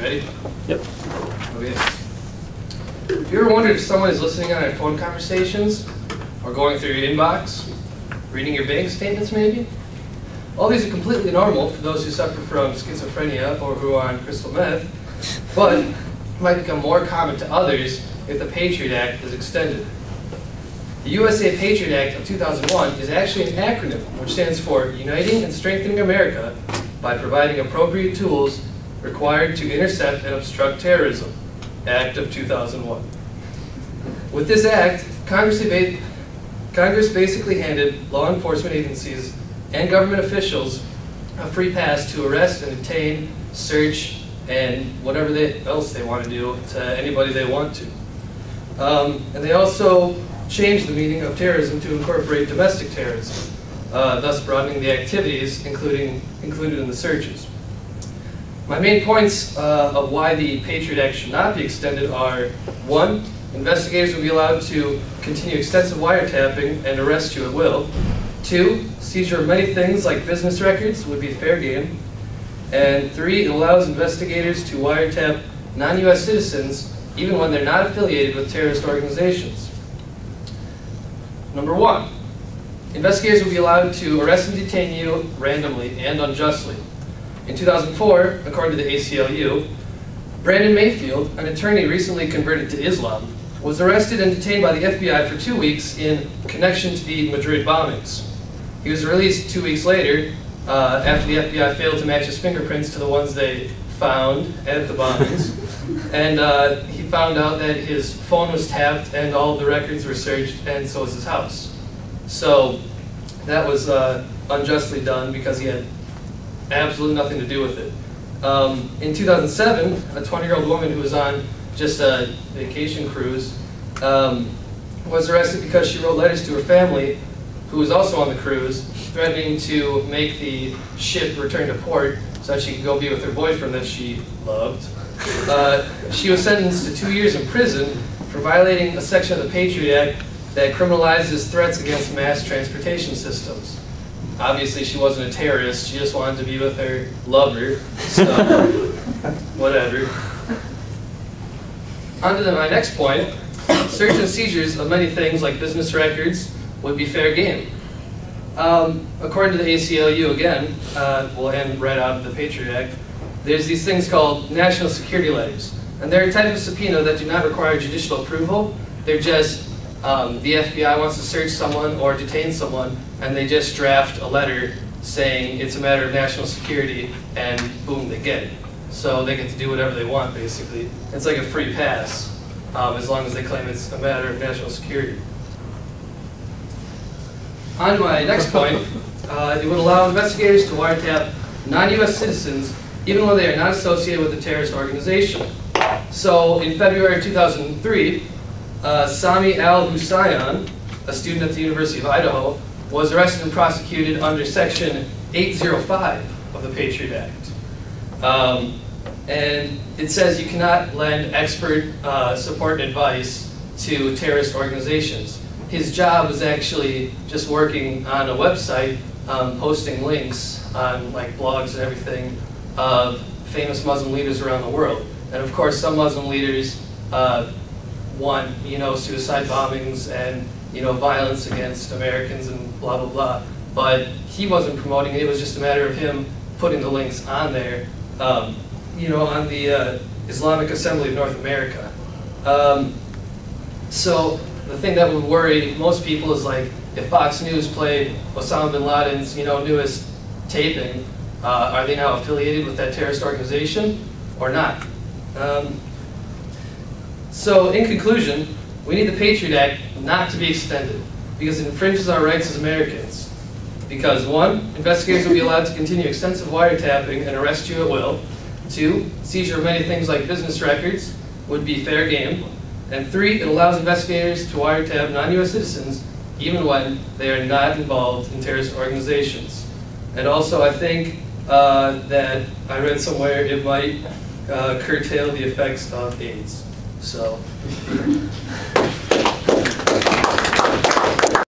ready? Yep. Okay. Have you ever wondered if someone is listening on our phone conversations, or going through your inbox, reading your bank statements maybe? All these are completely normal for those who suffer from schizophrenia or who are on crystal meth, but might become more common to others if the Patriot Act is extended. The USA Patriot Act of 2001 is actually an acronym which stands for Uniting and Strengthening America by Providing Appropriate Tools Required to Intercept and Obstruct Terrorism, Act of 2001. With this act, Congress basically handed law enforcement agencies and government officials a free pass to arrest and detain, search, and whatever else they want to do to anybody they want to. And they also changed the meaning of terrorism to incorporate domestic terrorism, thus broadening the activities included in the searches. My main points of why the Patriot Act should not be extended are: 1, investigators will be allowed to continue extensive wiretapping and arrest you at will. 2, seizure of many things like business records would be fair game. And 3, it allows investigators to wiretap non-US citizens even when they're not affiliated with terrorist organizations. Number 1, investigators will be allowed to arrest and detain you randomly and unjustly. In 2004, according to the ACLU, Brandon Mayfield, an attorney recently converted to Islam, was arrested and detained by the FBI for 2 weeks in connection to the Madrid bombings. He was released 2 weeks later after the FBI failed to match his fingerprints to the ones they found at the bombings. And he found out that his phone was tapped and all of the records were searched, and so was his house. So that was unjustly done because he had absolutely nothing to do with it. In 2007, a 20-year-old woman who was on just a vacation cruise was arrested because she wrote letters to her family, who was also on the cruise, threatening to make the ship return to port so that she could go be with her boyfriend that she loved. She was sentenced to 2 years in prison for violating a section of the Patriot Act that criminalizes threats against mass transportation systems. Obviously, she wasn't a terrorist. She just wanted to be with her lover, so whatever. On to my next point. Search and seizures of many things like business records would be fair game. According to the ACLU, again, we'll end right out of the Patriot Act, there's these things called national security letters. And they're a type of subpoena that do not require judicial approval. They're just, the FBI wants to search someone or detain someone, and they just draft a letter saying it's a matter of national security, and boom, they get it. So they get to do whatever they want, basically. It's like a free pass, as long as they claim it's a matter of national security. On to my next point, it would allow investigators to wiretap non-US citizens even when they are not associated with a terrorist organization. So in February 2003, Sami Al-Hussein, a student at the University of Idaho, was arrested and prosecuted under Section 805 of the Patriot Act. And it says you cannot lend expert support and advice to terrorist organizations. His job was actually just working on a website, posting links on like blogs and everything of famous Muslim leaders around the world. And of course, some Muslim leaders want, suicide bombings and, violence against Americans and blah, blah, blah. But he wasn't promoting it. It was just a matter of him putting the links on there, on the Islamic Assembly of North America. So the thing that would worry most people is like, if Fox News played Osama bin Laden's, newest taping, are they now affiliated with that terrorist organization or not? So in conclusion, we need the Patriot Act not to be extended because it infringes our rights as Americans. Because 1, investigators will be allowed to continue extensive wiretapping and arrest you at will. 2, seizure of many things like business records would be fair game. And 3, it allows investigators to wiretap non-US citizens even when they are not involved in terrorist organizations. And also, I think that I read somewhere it might curtail the effects of AIDS. So.